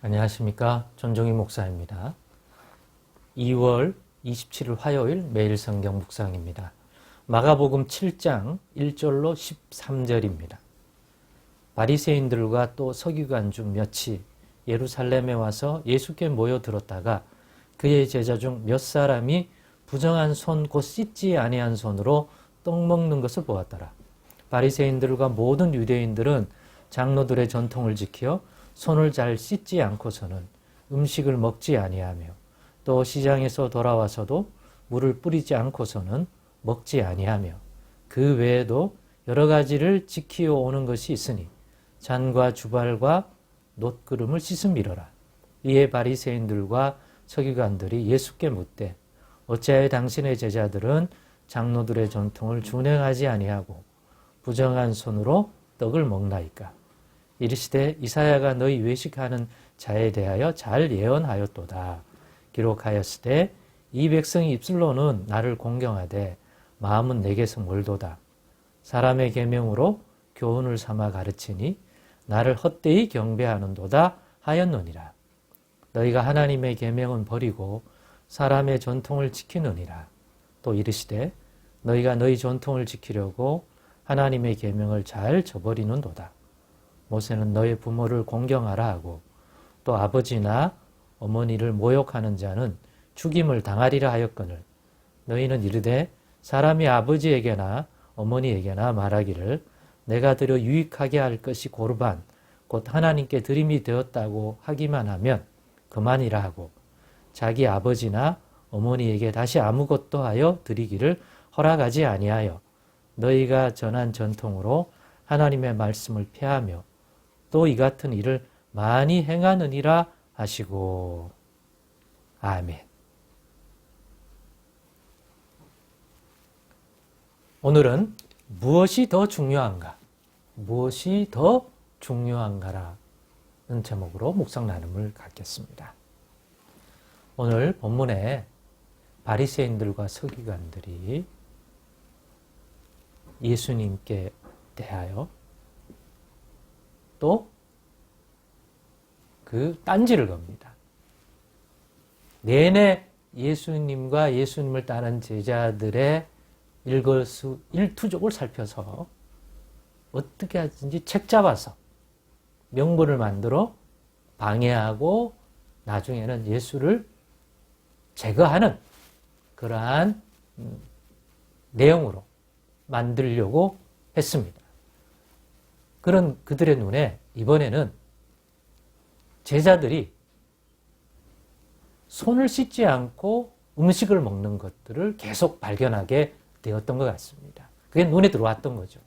안녕하십니까. 전종희 목사입니다. 2월 27일 화요일 매일 성경 묵상입니다. 마가복음 7장 1절로 13절입니다. 바리새인들과 또 서기관 중 몇이 예루살렘에 와서 예수께 모여들었다가 그의 제자 중 몇 사람이 부정한 손 곧 씻지 아니한 손으로 떡 먹는 것을 보았더라. 바리새인들과 모든 유대인들은 장로들의 전통을 지켜 손을 잘 씻지 않고서는 음식을 먹지 아니하며 또 시장에서 돌아와서도 물을 뿌리지 않고서는 먹지 아니하며 그 외에도 여러 가지를 지키어 오는 것이 있으니 잔과 주발과 놋그름을 씻음이러라. 이에 바리새인들과 서기관들이 예수께 묻되 어찌하여 당신의 제자들은 장로들의 전통을 준행하지 아니하고 부정한 손으로 떡을 먹나이까? 이르시되 이사야가 너희 외식하는 자에 대하여 잘 예언하였도다. 기록하였으되 이 백성이 입술로는 나를 공경하되 마음은 내게서 멀도다. 사람의 계명으로 교훈을 삼아 가르치니 나를 헛되이 경배하는도다 하였느니라. 너희가 하나님의 계명은 버리고 사람의 전통을 지키느니라. 또 이르시되 너희가 너희 전통을 지키려고 하나님의 계명을 잘 저버리는도다. 모세는 너의 부모를 공경하라 하고 또 아버지나 어머니를 모욕하는 자는 죽임을 당하리라 하였거늘 너희는 이르되 사람이 아버지에게나 어머니에게나 말하기를 내가 드려 유익하게 할 것이 고르반 곧 하나님께 드림이 되었다고 하기만 하면 그만이라 하고 자기 아버지나 어머니에게 다시 아무것도 하여 드리기를 허락하지 아니하여 너희가 전한 전통으로 하나님의 말씀을 폐하며 또 이 같은 일을 많이 행하느니라 하시고. 아멘. 오늘은 무엇이 더 중요한가? 무엇이 더 중요한가라는 제목으로 묵상 나눔을 갖겠습니다. 오늘 본문에 바리새인들과 서기관들이 예수님께 대하여 또 그 딴지를 겁니다. 내내 예수님과 예수님을 따른 제자들의 일거수일투족을 살펴서 어떻게 하든지 책 잡아서 명분을 만들어 방해하고 나중에는 예수를 제거하는 그러한 내용으로 만들려고 했습니다. 그런 그들의 눈에 이번에는 제자들이 손을 씻지 않고 음식을 먹는 것들을 계속 발견하게 되었던 것 같습니다. 그게 눈에 들어왔던 거죠.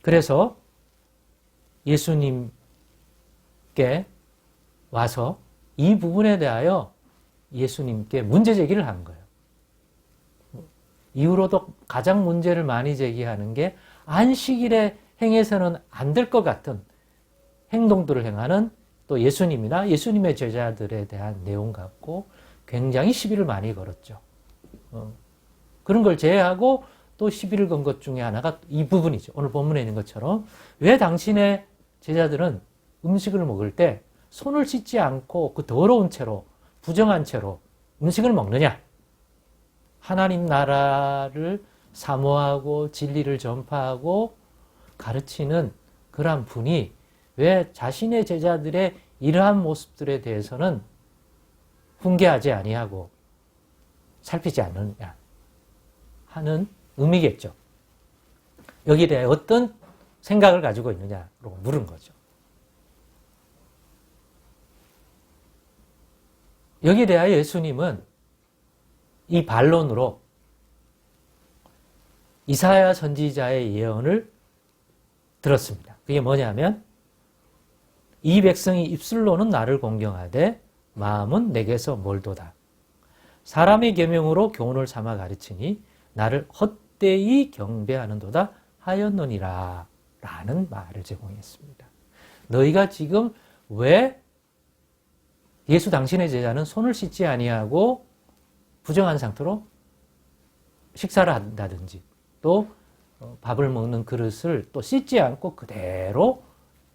그래서 예수님께 와서 이 부분에 대하여 예수님께 문제 제기를 한 거예요. 이후로도 가장 문제를 많이 제기하는 게 안식일에 행해서는 안 될 것 같은 행동들을 행하는 또 예수님이나 예수님의 제자들에 대한 내용 갖고 굉장히 시비를 많이 걸었죠. 그런 걸 제외하고 또 시비를 건 것 중에 하나가 이 부분이죠. 오늘 본문에 있는 것처럼 왜 당신의 제자들은 음식을 먹을 때 손을 씻지 않고 그 더러운 채로 부정한 채로 음식을 먹느냐? 하나님 나라를 사모하고 진리를 전파하고 가르치는 그러한 분이 왜 자신의 제자들의 이러한 모습들에 대해서는 훈계하지 아니하고 살피지 않느냐 하는 의미겠죠. 여기에 대해 어떤 생각을 가지고 있느냐고 물은 거죠. 여기에 대하여 예수님은 이 반론으로 이사야 선지자의 예언을 들었습니다. 그게 뭐냐면 이 백성이 입술로는 나를 공경하되 마음은 내게서 멀도다. 사람의 계명으로 교훈을 삼아 가르치니 나를 헛되이 경배하는도다 하였느니라 라는 말을 제공했습니다. 너희가 지금 왜 예수 당신의 제자는 손을 씻지 아니하고 부정한 상태로 식사를 한다든지 또 밥을 먹는 그릇을 또 씻지 않고 그대로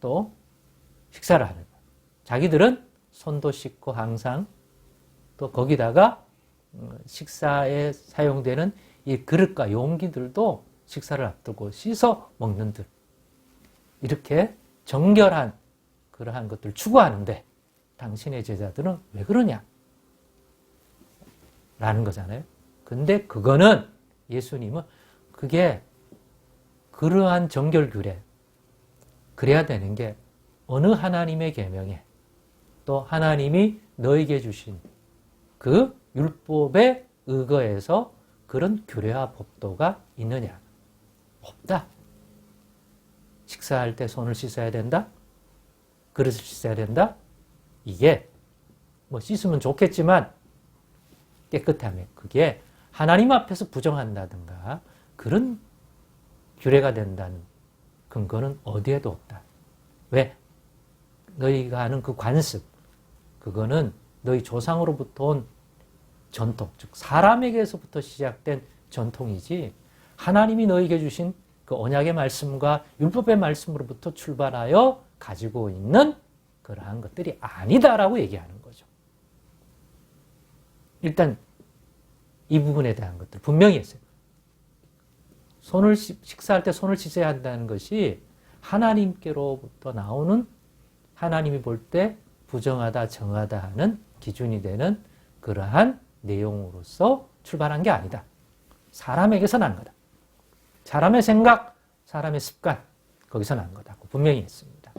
또 식사를 하는 거예요. 자기들은 손도 씻고 항상 또 거기다가 식사에 사용되는 이 그릇과 용기들도 식사를 앞두고 씻어 먹는들. 이렇게 정결한 그러한 것들 추구하는데 당신의 제자들은 왜 그러냐? 라는 거잖아요. 근데 그거는 예수님은 그게 그러한 정결규례, 그래야 되는 게 어느 하나님의 계명에 또 하나님이 너에게 주신 그 율법에 의거해서 그런 규례와 법도가 있느냐? 없다. 식사할 때 손을 씻어야 된다? 그릇을 씻어야 된다? 이게 뭐 씻으면 좋겠지만 깨끗하면 그게 하나님 앞에서 부정한다든가 그런 규례가 된다는 근거는 어디에도 없다. 왜? 너희가 하는 그 관습, 그거는 너희 조상으로부터 온 전통, 즉 사람에게서부터 시작된 전통이지 하나님이 너희에게 주신 그 언약의 말씀과 율법의 말씀으로부터 출발하여 가지고 있는 그러한 것들이 아니다라고 얘기하는 거죠. 일단 이 부분에 대한 것들 분명히 했어요. 식사할 때 손을 씻어야 한다는 것이 하나님께로부터 나오는 하나님이 볼 때 부정하다, 정하다 하는 기준이 되는 그러한 내용으로서 출발한 게 아니다. 사람에게서 난 거다. 사람의 생각, 사람의 습관, 거기서 난 거다고 분명히 했습니다.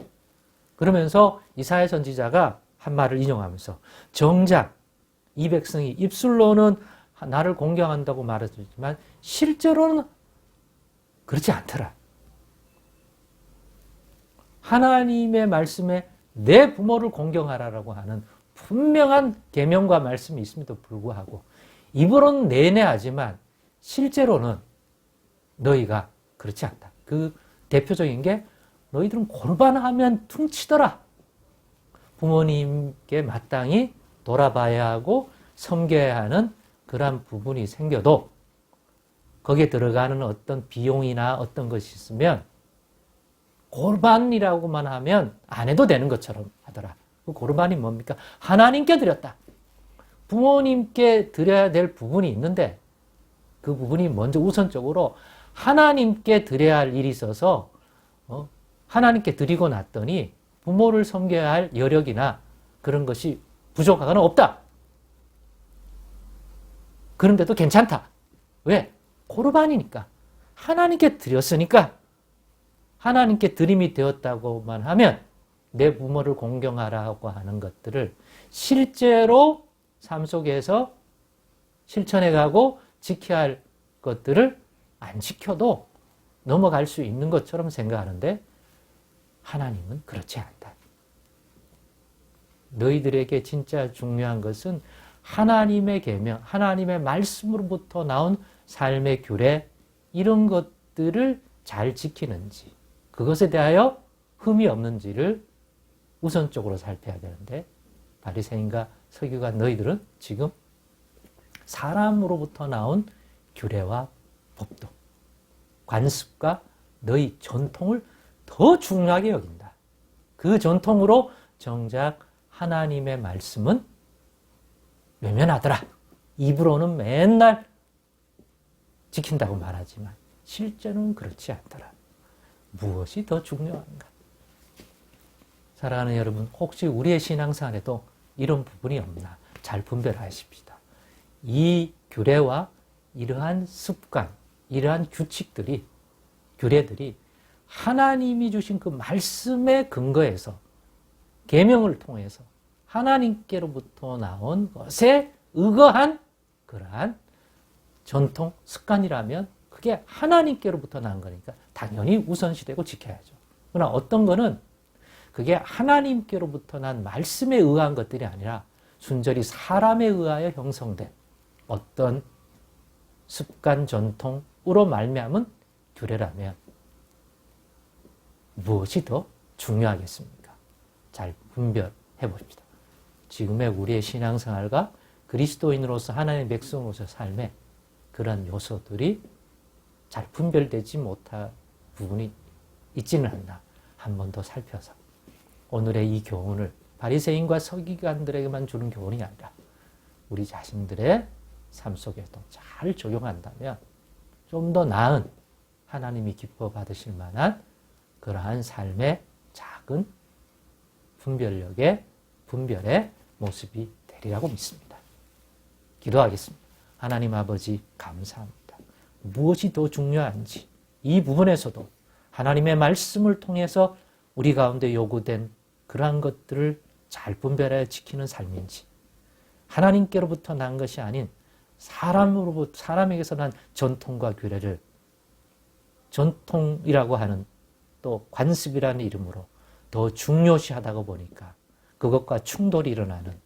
그러면서 이사야 선지자가 한 말을 인용하면서 정작 이 백성이 입술로는 나를 공경한다고 말했지만 실제로는 그렇지 않더라. 하나님의 말씀에 내 부모를 공경하라라고 하는 분명한 계명과 말씀이 있음에도 불구하고 입으로는 내내 하지만 실제로는 너희가 그렇지 않다. 그 대표적인 게 너희들은 골반하면 퉁치더라. 부모님께 마땅히 돌아봐야 하고 섬겨야 하는 그러한 부분이 생겨도 거기에 들어가는 어떤 비용이나 어떤 것이 있으면 골반이라고만 하면 안 해도 되는 것처럼 하더라. 그 골반이 뭡니까? 하나님께 드렸다. 부모님께 드려야 될 부분이 있는데 그 부분이 먼저 우선적으로 하나님께 드려야 할 일이 있어서 하나님께 드리고 났더니 부모를 섬겨야 할 여력이나 그런 것이 부족하거나 없다. 그런데도 괜찮다. 왜? 고르반이니까. 하나님께 드렸으니까 하나님께 드림이 되었다고만 하면 내 부모를 공경하라고 하는 것들을 실제로 삶 속에서 실천해가고 지켜야 할 것들을 안 지켜도 넘어갈 수 있는 것처럼 생각하는데 하나님은 그렇지 않다. 너희들에게 진짜 중요한 것은 하나님의 계명, 하나님의 말씀으로부터 나온 삶의 규례 이런 것들을 잘 지키는지 그것에 대하여 흠이 없는지를 우선적으로 살펴야 되는데 바리새인과 서기관 너희들은 지금 사람으로부터 나온 규례와 법도, 관습과 너희 전통을 더 중요하게 여긴다. 그 전통으로 정작 하나님의 말씀은 외면하더라. 입으로는 맨날 지킨다고 말하지만 실제는 그렇지 않더라. 무엇이 더 중요한가? 사랑하는 여러분, 혹시 우리의 신앙생활에도 이런 부분이 없나? 잘 분별하십시다. 이 규례와 이러한 습관, 이러한 규칙들이, 규례들이 하나님이 주신 그 말씀에 근거해서 계명을 통해서 하나님께로부터 나온 것에 의거한 그러한 전통, 습관이라면 그게 하나님께로부터 나온 거니까 당연히 우선시되고 지켜야죠. 그러나 어떤 거는 그게 하나님께로부터 난 말씀에 의한 것들이 아니라 순전히 사람에 의하여 형성된 어떤 습관, 전통으로 말미암은 규례라면 무엇이 더 중요하겠습니까? 잘 분별해 봅시다. 지금의 우리의 신앙생활과 그리스도인으로서 하나님의 백성으로서 삶의 그런 요소들이 잘 분별되지 못한 부분이 있지는 않나 한 번 더 살펴서 오늘의 이 교훈을 바리새인과 서기관들에게만 주는 교훈이 아니라 우리 자신들의 삶 속에도 잘 적용한다면 좀 더 나은 하나님이 기뻐 받으실 만한 그러한 삶의 작은 분별의 모습이 되리라고 믿습니다. 기도하겠습니다. 하나님 아버지 감사합니다. 무엇이 더 중요한지 이 부분에서도 하나님의 말씀을 통해서 우리 가운데 요구된 그러한 것들을 잘 분별하여 지키는 삶인지 하나님께로부터 난 것이 아닌 사람에게서 난 전통과 규례를 전통이라고 하는 또 관습이라는 이름으로 더 중요시하다고 보니까 그것과 충돌이 일어나는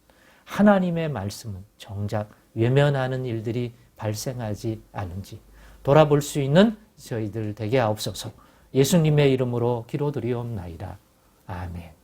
하나님의 말씀은 정작 외면하는 일들이 발생하지 않은지 돌아볼 수 있는 저희들 되게 하옵소서. 예수님의 이름으로 기도드리옵나이다. 아멘.